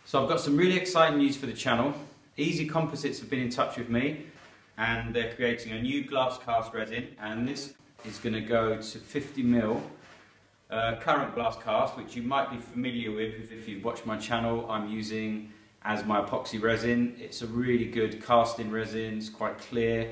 So I've got some really exciting news for the channel. Easycomposites have been in touch with me and they're creating a new GlassCast resin, and this is going to go to 50mm current GlassCast, which you might be familiar with if you've watched my channel. I'm using as my epoxy resin. It's a really good casting resin, it's quite clear,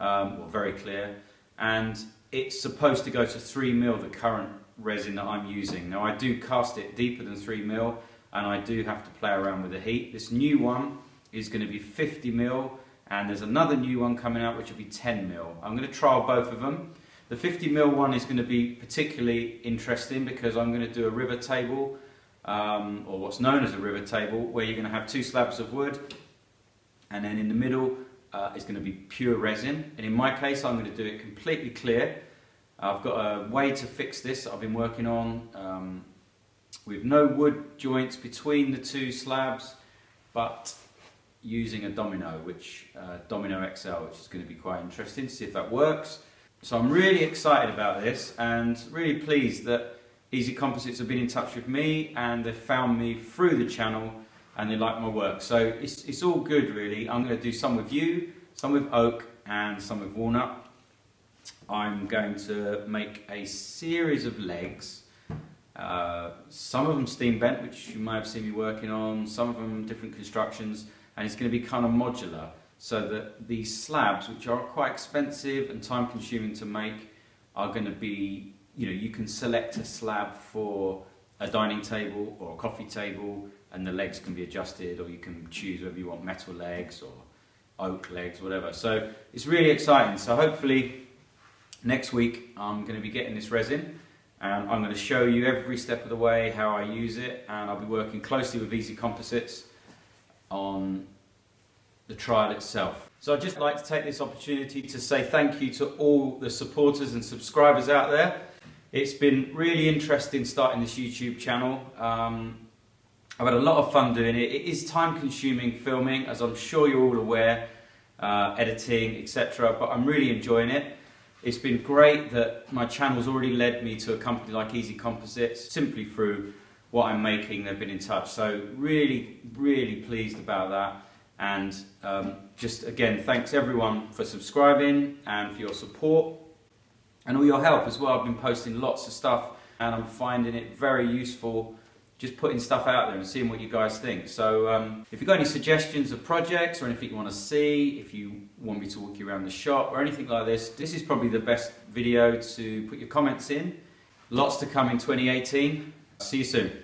or very clear, and it's supposed to go to 3mm, the current resin that I'm using. Now I do cast it deeper than 3mm and I do have to play around with the heat. This new one is going to be 50mm and there's another new one coming out which will be 10mm. I'm going to trial both of them. The 50mm one is going to be particularly interesting because I'm going to do a river table, or what's known as a river table, where you're going to have two slabs of wood and then in the middle is going to be pure resin, and in my case I'm going to do it completely clear. I've got a way to fix this that I've been working on with no wood joints between the two slabs, but using a domino, Domino XL, which is going to be quite interesting to see if that works. So I'm really excited about this and really pleased that Easycomposites have been in touch with me and they've found me through the channel and they like my work. So it's all good really. I'm going to do some with yew, some with oak and some with walnut. I'm going to make a series of legs, some of them steam bent, which you might have seen me working on, some of them different constructions, and it's going to be kind of modular so that these slabs, which are quite expensive and time consuming to make, are going to be, you can select a slab for a dining table or a coffee table and the legs can be adjusted, or you can choose whether you want metal legs or oak legs, whatever. So it's really exciting. So hopefully next week I'm going to be getting this resin and I'm going to show you every step of the way how I use it, and I'll be working closely with Easycomposites on the trial itself. So I'd just like to take this opportunity to say thank you to all the supporters and subscribers out there. It's been really interesting starting this YouTube channel. I've had a lot of fun doing it. It is time consuming filming, as I'm sure you're all aware, editing, etc. But I'm really enjoying it. It's been great that my channel's already led me to a company like Easycomposites simply through what I'm making. They've been in touch, so really, really pleased about that. And just again, thanks everyone for subscribing and for your support and all your help as well. I've been posting lots of stuff and I'm finding it very useful just putting stuff out there and seeing what you guys think. So if you've got any suggestions of projects or anything you want to see, if you want me to walk you around the shop or anything like this is probably the best video to put your comments in. Lots to come in 2018. See you soon.